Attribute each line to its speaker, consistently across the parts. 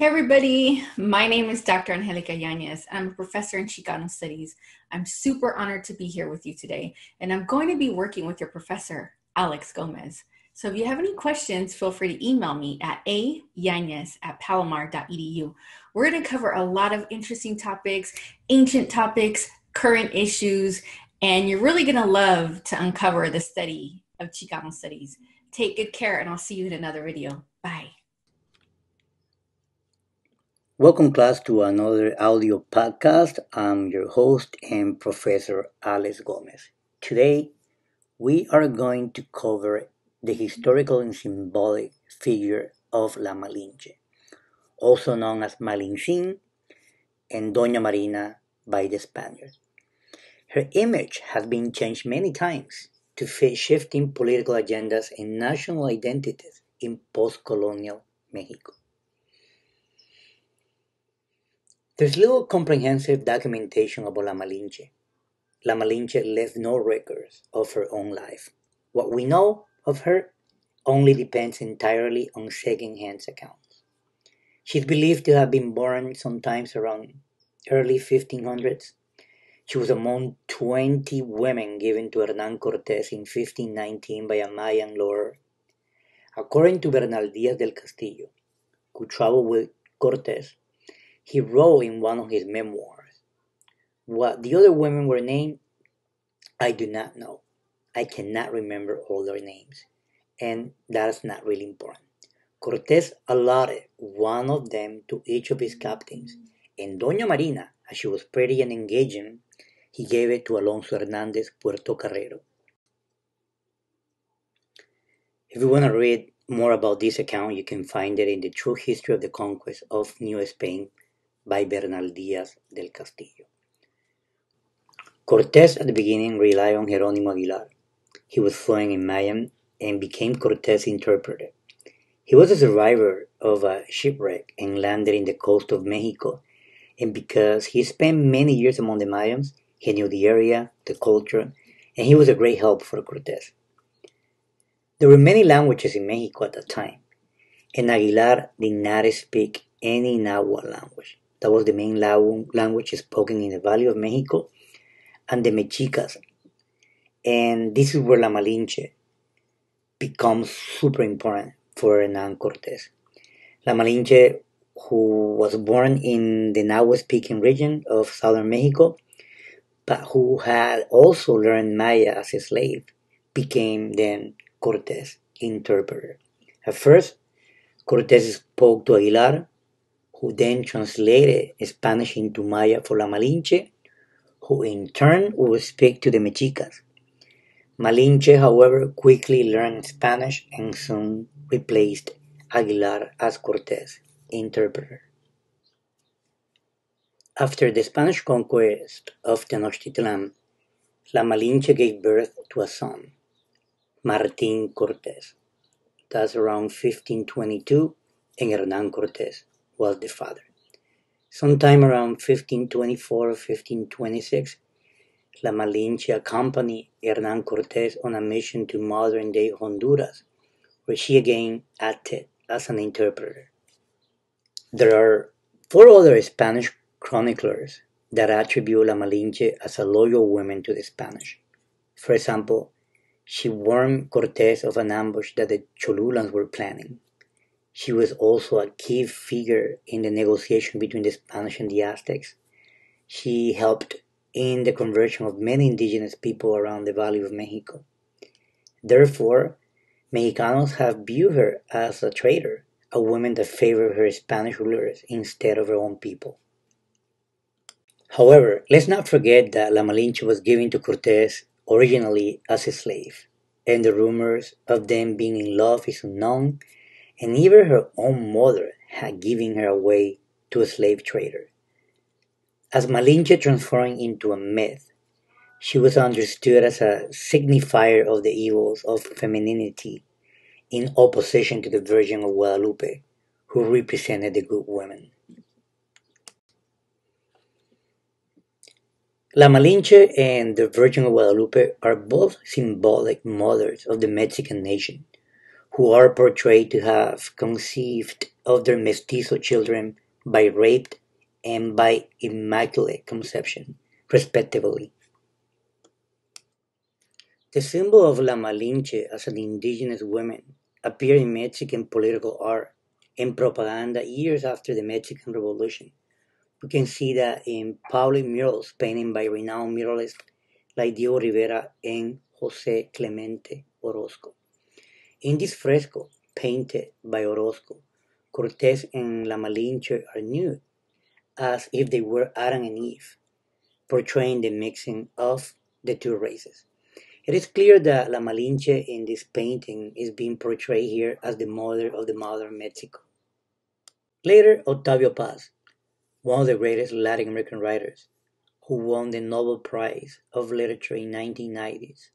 Speaker 1: Hey everybody, my name is Dr. Angelica Yañez. I'm a professor in Chicano Studies. I'm super honored to be here with you today, and I'm going to be working with your professor, Alex Gomez. So if you have any questions, feel free to email me at ayanez@palomar.edu. We're going to cover a lot of interesting topics, ancient topics, current issues, and you're really going to love to uncover the study of Chicano Studies. Take good care, and I'll see you in another video. Bye.
Speaker 2: Welcome, class, to another audio podcast. I'm your host and Professor Alex Gomez. Today, we are going to cover the historical and symbolic figure of La Malinche, also known as Malinche and Doña Marina by the Spaniards. Her image has been changed many times to fit shifting political agendas and national identities in post-colonial Mexico. There's little comprehensive documentation about La Malinche. La Malinche left no records of her own life. What we know of her only depends entirely on second-hand accounts. She's believed to have been born sometimes around early 1500s. She was among 20 women given to Hernán Cortés in 1519 by a Mayan lord. According to Bernal Díaz del Castillo, who traveled with Cortés, he wrote in one of his memoirs, "What the other women were named, I do not know. I cannot remember all their names, and that's not really important. Cortés allotted one of them to each of his captains, and Doña Marina, as she was pretty and engaging, he gave it to Alonso Hernández Puerto Carrero." If you want to read more about this account, you can find it in the True History of the Conquest of New Spain by Bernal Díaz del Castillo. Cortés at the beginning relied on Jerónimo Aguilar. He was fluent in Mayan and became Cortés' interpreter. He was a survivor of a shipwreck and landed in the coast of Mexico, and because he spent many years among the Mayans, he knew the area, the culture, and he was a great help for Cortés. There were many languages in Mexico at that time, and Aguilar did not speak any Nahuatl language. That was the main language spoken in the Valley of Mexico, and the Mexicas. And this is where La Malinche becomes super important for Hernán Cortés. La Malinche, who was born in the Nahua-speaking region of southern Mexico, but who had also learned Maya as a slave, became then Cortés' interpreter. At first, Cortés spoke to Aguilar, who then translated Spanish into Maya for La Malinche, who in turn would speak to the Mexicas. Malinche, however, quickly learned Spanish and soon replaced Aguilar as Cortés' interpreter. After the Spanish conquest of Tenochtitlan, La Malinche gave birth to a son, Martín Cortés. That's around 1522, and Hernán Cortés was the father. Sometime around 1524 or 1526, La Malinche accompanied Hernán Cortés on a mission to modern-day Honduras, where she again acted as an interpreter. There are 4 other Spanish chroniclers that attribute La Malinche as a loyal woman to the Spanish. For example, she warned Cortés of an ambush that the Cholulans were planning. She was also a key figure in the negotiation between the Spanish and the Aztecs. She helped in the conversion of many indigenous people around the Valley of Mexico. Therefore, Mexicanos have viewed her as a traitor, a woman that favored her Spanish rulers instead of her own people. However, let's not forget that La Malinche was given to Cortés originally as a slave, and the rumors of them being in love is unknown, and even her own mother had given her away to a slave trader. As Malinche transformed into a myth, she was understood as a signifier of the evils of femininity in opposition to the Virgin of Guadalupe, who represented the good women. La Malinche and the Virgin of Guadalupe are both symbolic mothers of the Mexican nation, who are portrayed to have conceived of their mestizo children by rape and by immaculate conception, respectively. The symbol of La Malinche as an indigenous woman appeared in Mexican political art and propaganda years after the Mexican Revolution. We can see that in public murals painted by renowned muralists like Diego Rivera and José Clemente Orozco. In this fresco, painted by Orozco, Cortés and La Malinche are nude, as if they were Adam and Eve, portraying the mixing of the two races. It is clear that La Malinche in this painting is being portrayed here as the mother of the modern Mexico. Later, Octavio Paz, one of the greatest Latin American writers, who won the Nobel Prize of Literature in 1990s,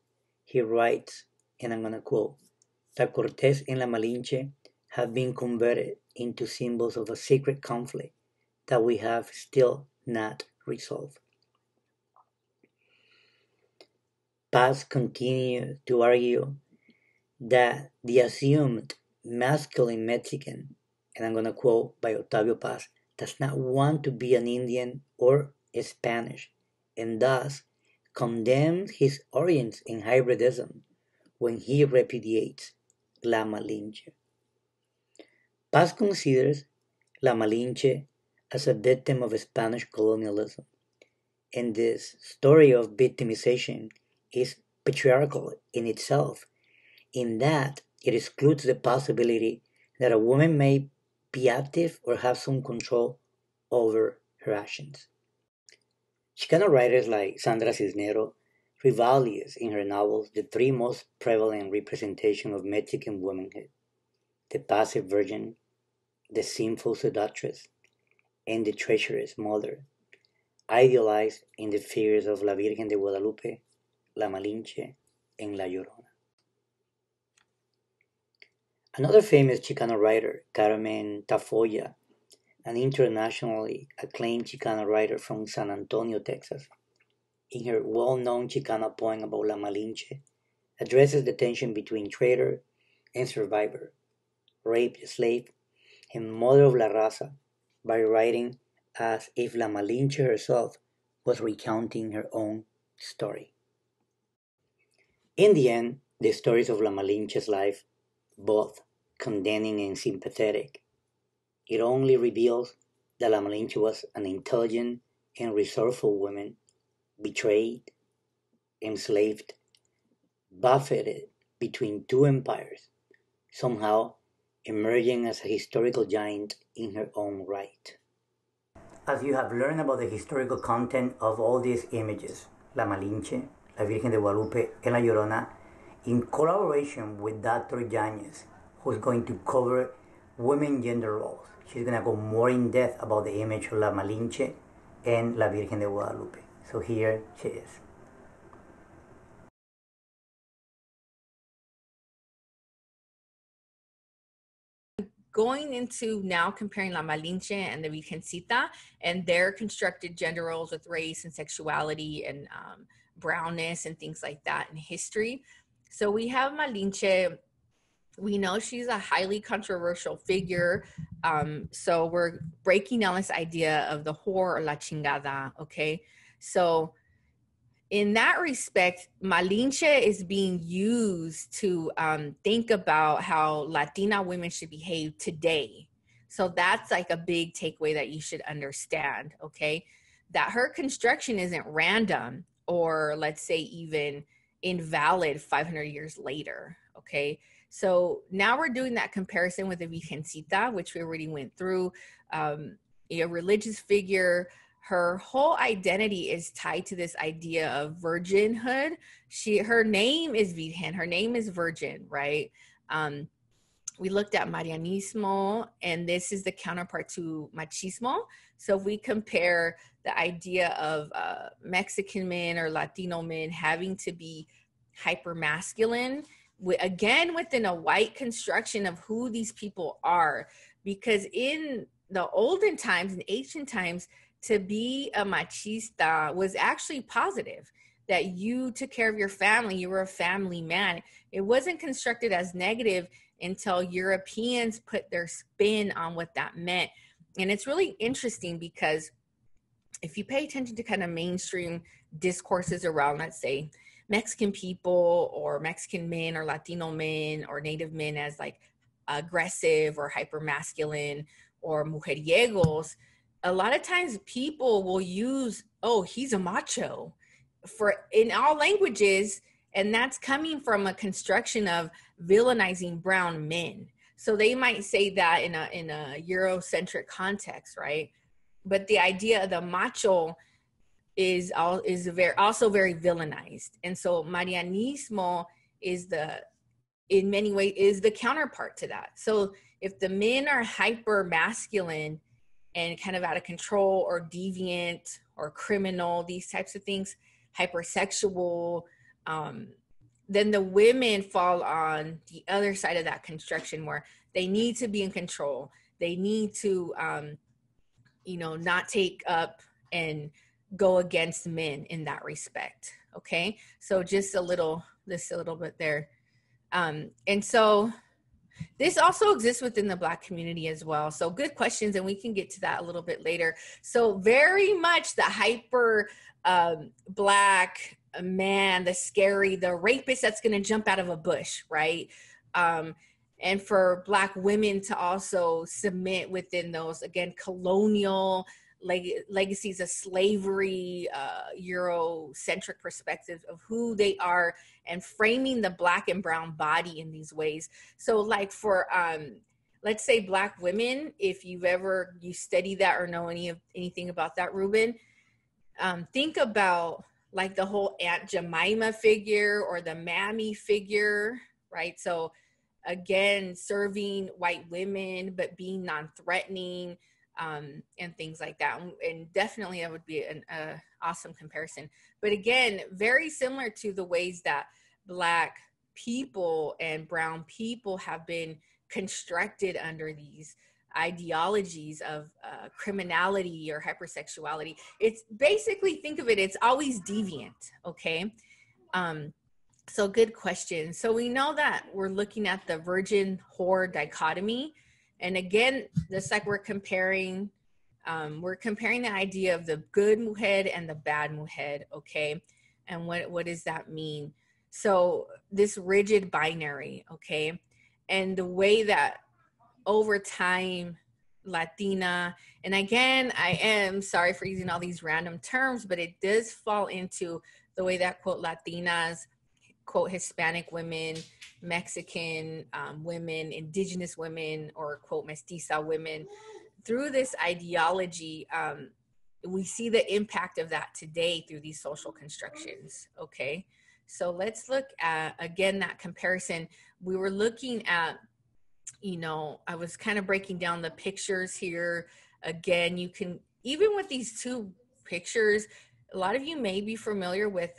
Speaker 2: he writes, and I'm going to quote, that Cortés and La Malinche have been converted into symbols of a secret conflict that we have still not resolved. Paz continues to argue that the assumed masculine Mexican, and I'm going to quote by Octavio Paz, does not want to be an Indian or a Spanish, and thus condemns his origins in hybridism when he repudiates La Malinche. Paz considers La Malinche as a victim of Spanish colonialism, and this story of victimization is patriarchal in itself, in that it excludes the possibility that a woman may be active or have some control over her actions. Chicana writers like Sandra Cisnero revalues in her novels the three most prevalent representations of Mexican womanhood: the passive virgin, the sinful seductress, and the treacherous mother, idealized in the figures of La Virgen de Guadalupe, La Malinche, and La Llorona. Another famous Chicano writer, Carmen Tafoya, an internationally acclaimed Chicana writer from San Antonio, Texas, in her well-known Chicana poem about La Malinche, addresses the tension between traitor and survivor, raped slave, and mother of La Raza by writing as if La Malinche herself was recounting her own story. In the end, the stories of La Malinche's life, both condemning and sympathetic, it only reveals that La Malinche was an intelligent and resourceful woman, betrayed, enslaved, buffeted between two empires, somehow emerging as a historical giant in her own right. As you have learned about the historical content of all these images, La Malinche, La Virgen de Guadalupe, and La Llorona, in collaboration with Dr. Yañez, who's going to cover women gender roles. She's going to go more in depth about the image of La Malinche and La Virgen de Guadalupe. So here she is.
Speaker 1: Going into now comparing La Malinche and the Virgencita and their constructed gender roles with race and sexuality and brownness and things like that in history. So we have Malinche. We know she's a highly controversial figure. So we're breaking down this idea of the whore or la chingada, okay? So in that respect, Malinche is being used to think about how Latina women should behave today. So that's like a big takeaway that you should understand, okay? That her construction isn't random or let's say even invalid 500 years later, okay? So now we're doing that comparison with the Virgencita, which we already went through, a religious figure. Her whole identity is tied to this idea of virginhood. Her name is Virgen, her name is Virgin, right? We looked at marianismo, and this is the counterpart to machismo. So if we compare the idea of Mexican men or Latino men having to be hyper masculine, again within a white construction of who these people are, because in the olden times, in ancient times, to be a machista was actually positive, that you took care of your family, you were a family man. It wasn't constructed as negative, until Europeans put their spin on what that meant. And it's really interesting because if you pay attention to kind of mainstream discourses around, let's say, Mexican people or Mexican men or Latino men or Native men as like aggressive or hyper masculine or mujeriegos, a lot of times people will use, oh, he's a macho for in all languages. And that's coming from a construction of villainizing brown men. So they might say that in a Eurocentric context, right? But the idea of the macho is also very villainized. And so marianismo is in many ways is the counterpart to that. So if the men are hyper masculine and kind of out of control or deviant or criminal, these types of things, hypersexual, then the women fall on the other side of that construction where they need to be in control. They need to, not take up and go against men in that respect. Okay. So just a little bit there. And so this also exists within the Black community as well. So good questions, and we can get to that a little bit later. So very much the hyper Black man, the scary, the rapist that's going to jump out of a bush, right? And for Black women to also submit within those, again, colonial legacies of slavery, Eurocentric perspectives of who they are, and framing the Black and brown body in these ways. So like for, let's say Black women, if you study that or know anything about that, Ruben, think about like the whole Aunt Jemima figure or the Mammy figure, right? So again, serving white women, but being non-threatening, and things like that. And definitely that would be an awesome comparison. But again, very similar to the ways that Black people and brown people have been constructed under these ideologies of criminality or hypersexuality. It's basically, think of it, it's always deviant, okay? So good question. So we know that we're looking at the virgin whore dichotomy. And again, just like we're comparing the idea of the good mujer and the bad mujer, okay? And what does that mean? So this rigid binary, okay? And the way that over time, Latina, and again, I am sorry for using all these random terms, but it does fall into the way that, quote, Latinas, quote, Hispanic women, Mexican women, indigenous women, or quote, mestiza women, through this ideology, we see the impact of that today through these social constructions, okay? So let's look at, again, that comparison. We were looking at, I was kind of breaking down the pictures here. Again, you can, even with these two pictures, a lot of you may be familiar with,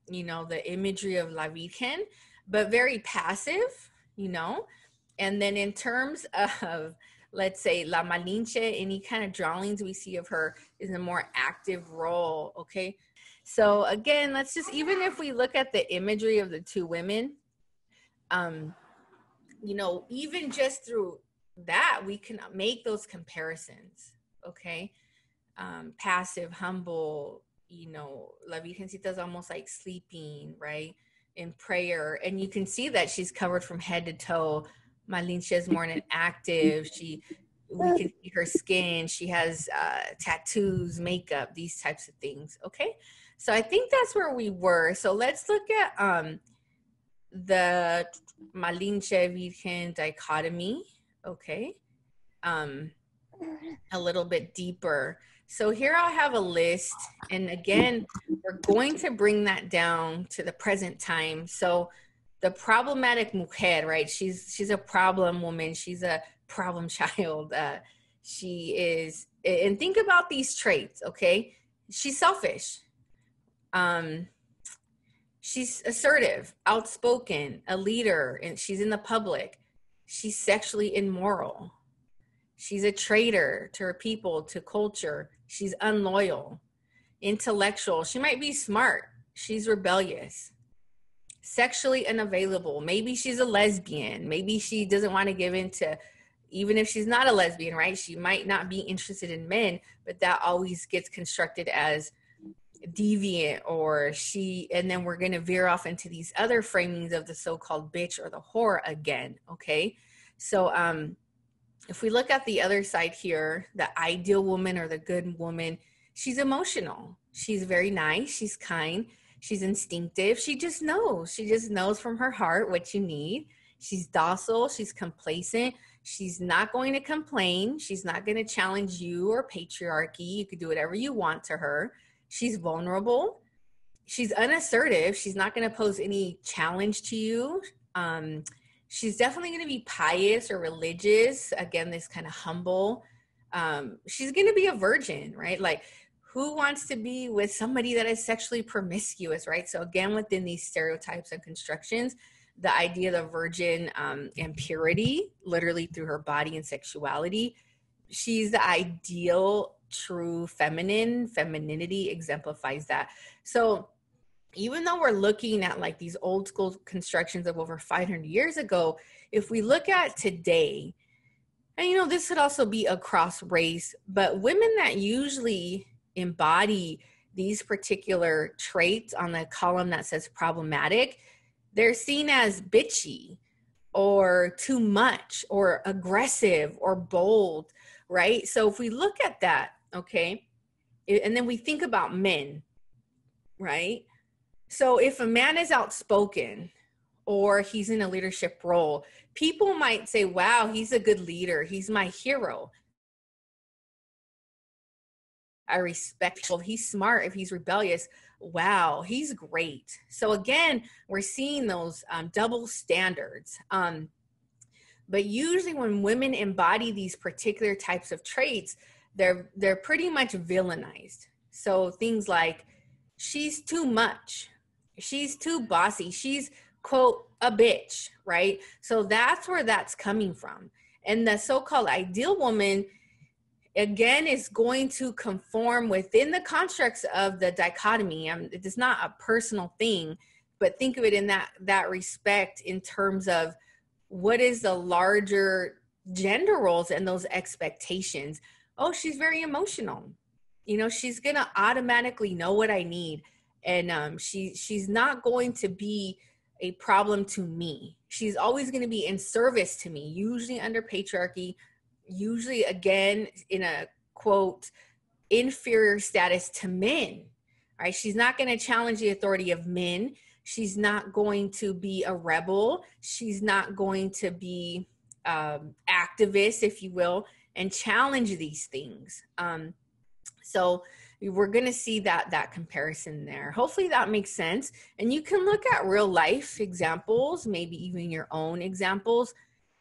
Speaker 1: the imagery of La Virgen, but very passive, and then in terms of, let's say, La Malinche, any kind of drawings we see of her is a more active role, okay? So again, let's just, even if we look at the imagery of the two women, even just through that, we can make those comparisons, okay? Passive, humble, La Virgencita is almost like sleeping, right? In prayer. And you can see that she's covered from head to toe. Malinche is more an active. We can see her skin. She has tattoos, makeup, these types of things, okay? So I think that's where we were. So let's look at the Malinche Virgen dichotomy, okay? A little bit deeper. So here I'll have a list, and again, we're going to bring that down to the present time. So the problematic mujer, right? She's a problem woman. She's a problem child. She is, and think about these traits, okay? She's selfish. She's assertive, outspoken, a leader, and she's in the public. She's sexually immoral. She's a traitor to her people, to culture. She's unloyal, intellectual. She might be smart. She's rebellious, sexually unavailable. Maybe she's a lesbian. Maybe she doesn't want to give in to, even if she's not a lesbian, right? She might not be interested in men, but that always gets constructed as deviant, or she, and then we're going to veer off into these other framings of the so-called bitch or the whore again. Okay. So, if we look at the other side here, the ideal woman or the good woman, she's emotional. She's very nice. She's kind. She's instinctive. She just knows. She just knows from her heart what you need. She's docile. She's complacent. She's not going to complain. She's not going to challenge you or patriarchy. You could do whatever you want to her. She's vulnerable. She's unassertive. She's not going to pose any challenge to you. She's definitely going to be pious or religious. Again, this kind of humble. She's going to be a virgin, right? Like, who wants to be with somebody that is sexually promiscuous, right? So again, within these stereotypes and constructions, the idea of the virgin and purity, literally through her body and sexuality, she's the ideal true feminine. Femininity exemplifies that. So even though we're looking at like these old school constructions of over 500 years ago, if we look at today, and you know, this could also be across race, but women that usually embody these particular traits on the column that says problematic, they're seen as bitchy or too much or aggressive or bold, right? So if we look at that, okay, and then we think about men, right? So if a man is outspoken or he's in a leadership role, people might say, wow, he's a good leader. He's my hero. I respect people. He's smart. If he's rebellious, wow, he's great. So again, we're seeing those double standards. But usually when women embody these particular types of traits, they're pretty much villainized. So things like, she's too much. She's too bossy. She's, quote, a bitch, right? So that's where that's coming from. And the so-called ideal woman, again, is going to conform within the constructs of the dichotomy. It is not a personal thing, but think of it in that respect in terms of what is the larger gender roles and those expectations. Oh, she's very emotional. You know, she's going to automatically know what I need. And she's not going to be a problem to me. She's always going to be in service to me, usually under patriarchy, usually, again, in a, quote, inferior status to men, right? She's not going to challenge the authority of men. She's not going to be a rebel. She's not going to be activist, if you will, and challenge these things. So we're going to see that comparison there. Hopefully that makes sense. And you can look at real life examples, maybe even your own examples.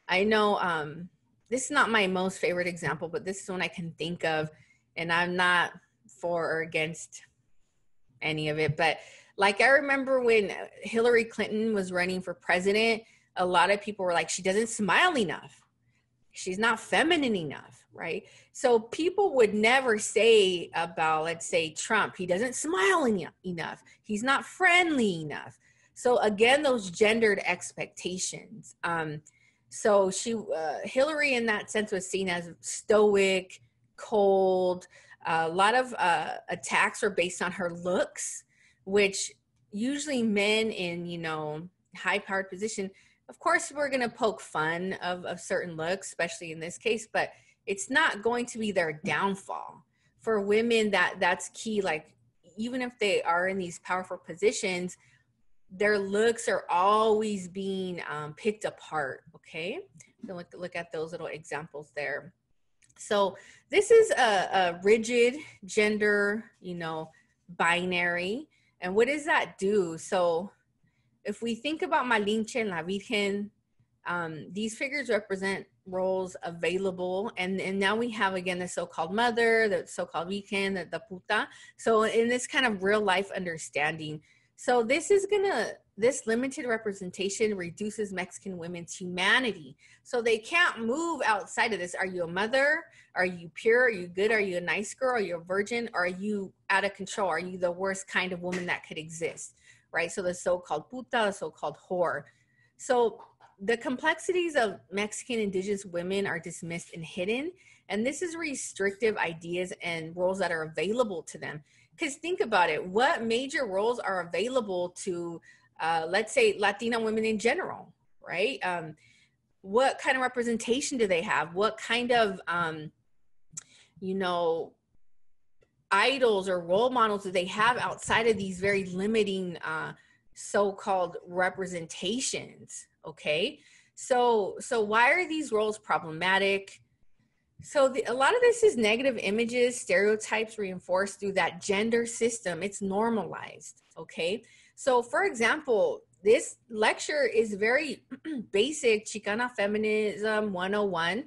Speaker 1: I know this is not my most favorite example, but this is one I can think of, and I'm not for or against any of it. But like, I remember when Hillary Clinton was running for president, a lot of people were like, she doesn't smile enough. She's not feminine enough, right? So people would never say about, let's say, Trump, he doesn't smile enough. He's not friendly enough. So again, those gendered expectations. So Hillary in that sense was seen as stoic, cold. A lot of attacks were based on her looks, which usually men in, you know, high-powered position, of course, we're going to poke fun of certain looks, especially in this case, but it's not going to be their downfall. For women, that's key. Like, even if they are in these powerful positions, their looks are always being picked apart, okay? So look at those little examples there. So this is a rigid gender, you know, binary. And what does that do? So if we think about Malinche and La Virgen, these figures represent roles available. And now we have, again, the so-called mother, the so-called Virgen, the puta. So in this kind of real life understanding, so this limited representation reduces Mexican women's humanity. So they can't move outside of this. Are you a mother? Are you pure? Are you good? Are you a nice girl? Are you a virgin? Or are you out of control? Are you the worst kind of woman that could exist? right? So the so-called puta, the so-called whore. So the complexities of Mexican indigenous women are dismissed and hidden. And this is restrictive ideas and roles that are available to them. Because think about it, what major roles are available to, let's say, Latina women in general, right? What kind of representation do they have? What kind of, idols or role models do they have outside of these very limiting so-called representations? Okay, so why are these roles problematic? So a lot of this is negative images, stereotypes reinforced through that gender system. It's normalized. Okay, so for example, this lecture is very basic Chicana feminism 101.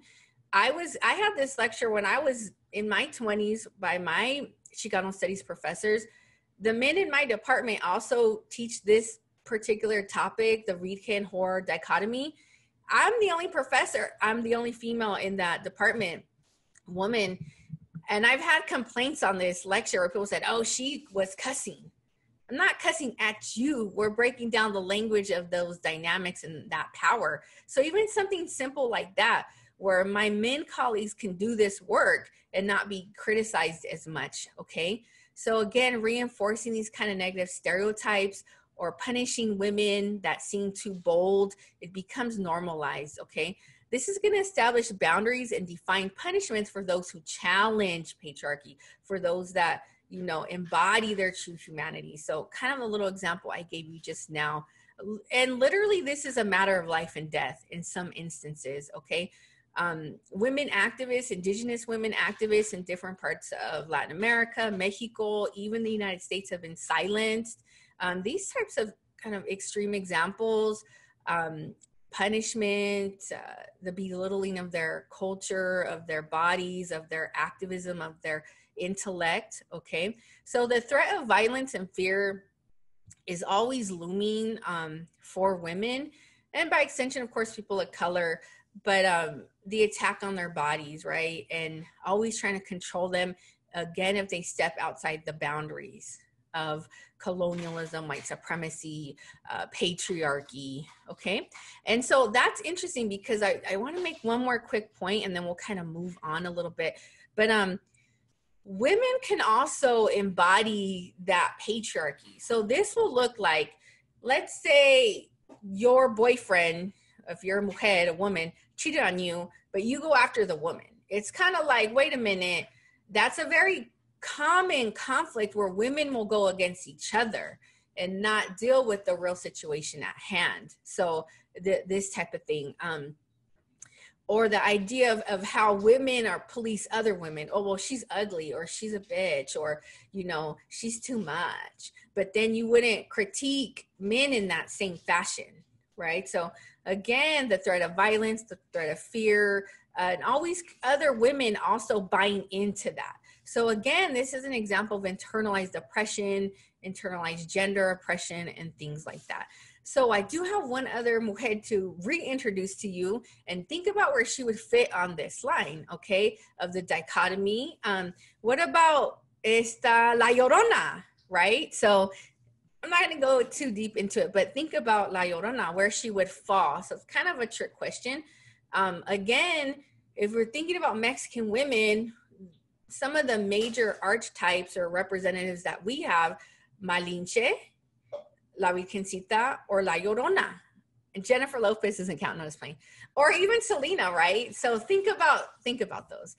Speaker 1: I had this lecture when I was in my 20s by my Chicano studies professors. The men in my department also teach this particular topic, the Virgen and whore dichotomy. I'm the only professor, I'm the only female in that department, woman. And I've had complaints on this lecture where people said, oh, she was cussing. I'm not cussing at you. We're breaking down the language of those dynamics and that power. So even something simple like that, where my men colleagues can do this work and not be criticized as much, okay? So again, reinforcing these kind of negative stereotypes or punishing women that seem too bold, it becomes normalized, okay? This is gonna establish boundaries and define punishments for those who challenge patriarchy, for those that, embody their true humanity. So kind of a little example I gave you just now. And literally this is a matter of life and death in some instances, okay? Women activists, indigenous women activists in different parts of Latin America, Mexico, even the United States have been silenced. These types of kind of extreme examples, punishment, the belittling of their culture, of their bodies, of their activism, of their intellect, okay? So the threat of violence and fear is always looming for women, and by extension, of course, people of color, but the attack on their bodies, right? And always trying to control them, again, if they step outside the boundaries of colonialism, white supremacy, patriarchy, okay? And so that's interesting because I want to make one more quick point and then we'll kind of move on a little bit. But women can also embody that patriarchy. So this will look like, let's say your boyfriend, if you're a mujer, a woman, cheated on you, but you go after the woman. It's kind of like, wait a minute, that's a very common conflict where women will go against each other and not deal with the real situation at hand. So this type of thing. Or the idea of how women are police other women. Oh, well, she's ugly, or she's a bitch, or, she's too much. But then you wouldn't critique men in that same fashion, right? So again, the threat of violence, the threat of fear, and always other women also buying into that. So again, this is an example of internalized oppression, internalized gender oppression, and things like that. So I do have one other mujer to reintroduce to you and think about where she would fit on this line, okay, of the dichotomy. What about esta La Llorona, right? So I'm not going to go too deep into it, but think about La Llorona, where she would fall. So it's kind of a trick question. Again, if we're thinking about Mexican women, some of the major archetypes or representatives that we have, Malinche, La Virgencita, or La Llorona. And Jennifer Lopez isn't counting, I was playing. Or even Selena, right? So think about those.